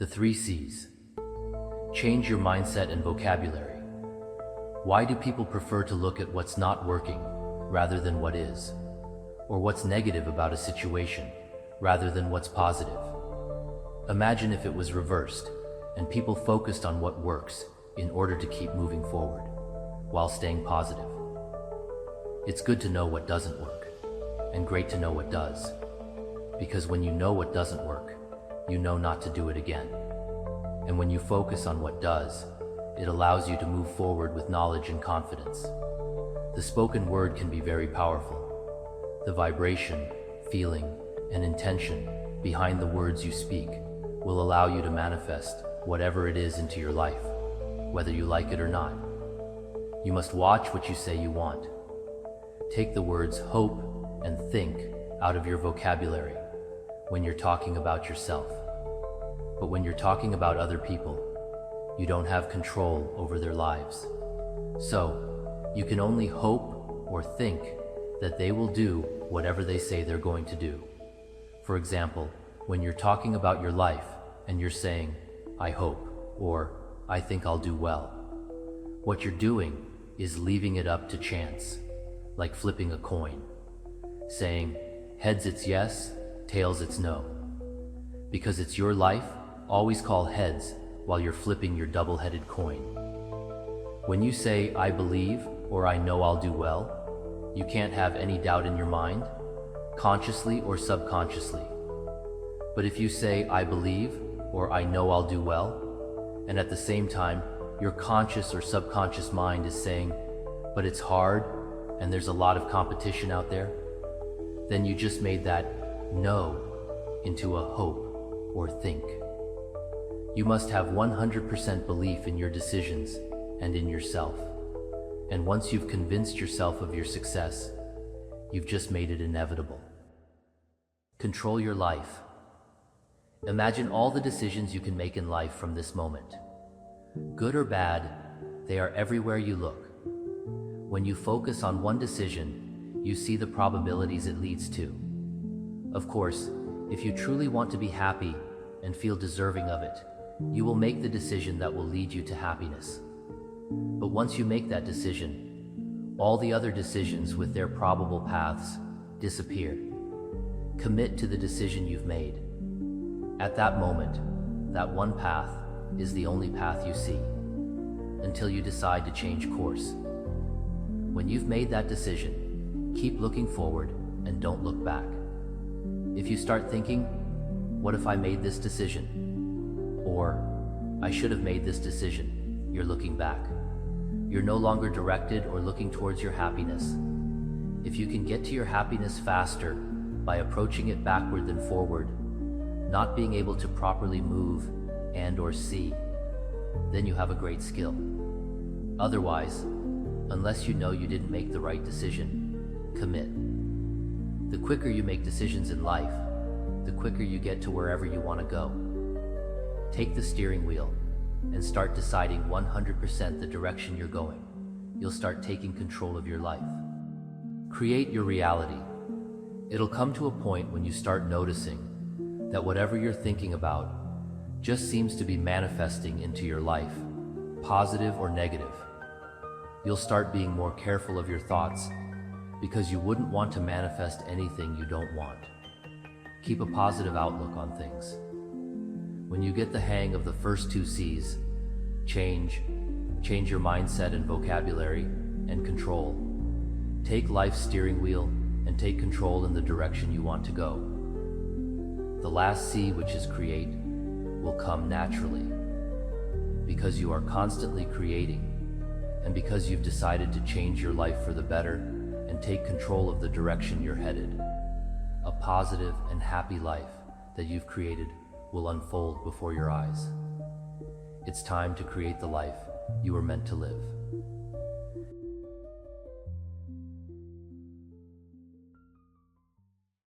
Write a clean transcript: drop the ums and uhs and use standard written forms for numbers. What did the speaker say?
The 3 C's. Change your mindset and vocabulary. Why do people prefer to look at what's not working rather than what is? Or what's negative about a situation rather than what's positive? Imagine if it was reversed and people focused on what works in order to keep moving forward while staying positive. It's good to know what doesn't work and great to know what does, because when you know what doesn't work, you know not to do it again. And when you focus on what does, it allows you to move forward with knowledge and confidence. The spoken word can be very powerful. The vibration, feeling, and intention behind the words you speak will allow you to manifest whatever it is into your life, whether you like it or not. You must watch what you say you want. Take the words hope and think out of your vocabulary when you're talking about yourself. But when you're talking about other people, you don't have control over their lives. So, you can only hope or think that they will do whatever they say they're going to do. For example, when you're talking about your life and you're saying, I hope, or I think I'll do well, what you're doing is leaving it up to chance, like flipping a coin, saying, heads it's yes, tails it's no. Because it's your life, always call heads while you're flipping your double-headed coin. When you say, I believe, or I know I'll do well, you can't have any doubt in your mind, consciously or subconsciously. But if you say, I believe, or I know I'll do well, and at the same time, your conscious or subconscious mind is saying, but it's hard, and there's a lot of competition out there, then you just made that no into a hope or think. You must have 100% belief in your decisions and in yourself. And once you've convinced yourself of your success, you've just made it inevitable. Control your life. Imagine all the decisions you can make in life from this moment. Good or bad, they are everywhere you look. When you focus on one decision, you see the probabilities it leads to. Of course, if you truly want to be happy and feel deserving of it, you will make the decision that will lead you to happiness. But once you make that decision, all the other decisions with their probable paths disappear. Commit to the decision you've made. At that moment, that one path is the only path you see, until you decide to change course. When you've made that decision, keep looking forward and don't look back. If you start thinking, what if I made this decision? Or, I should have made this decision, you're looking back. You're no longer directed or looking towards your happiness. If you can get to your happiness faster by approaching it backward than forward, not being able to properly move and or see, then you have a great skill. Otherwise, unless you know you didn't make the right decision, commit. The quicker you make decisions in life, the quicker you get to wherever you want to go. Take the steering wheel and start deciding 100% the direction you're going. You'll start taking control of your life. Create your reality. It'll come to a point when you start noticing that whatever you're thinking about just seems to be manifesting into your life, positive or negative. You'll start being more careful of your thoughts because you wouldn't want to manifest anything you don't want. Keep a positive outlook on things. When you get the hang of the first 2 C's, change your mindset and vocabulary, and control. Take life's steering wheel and take control in the direction you want to go. The last C, which is create, will come naturally because you are constantly creating and because you've decided to change your life for the better and take control of the direction you're headed. A positive and happy life that you've created will unfold before your eyes. It's time to create the life you were meant to live.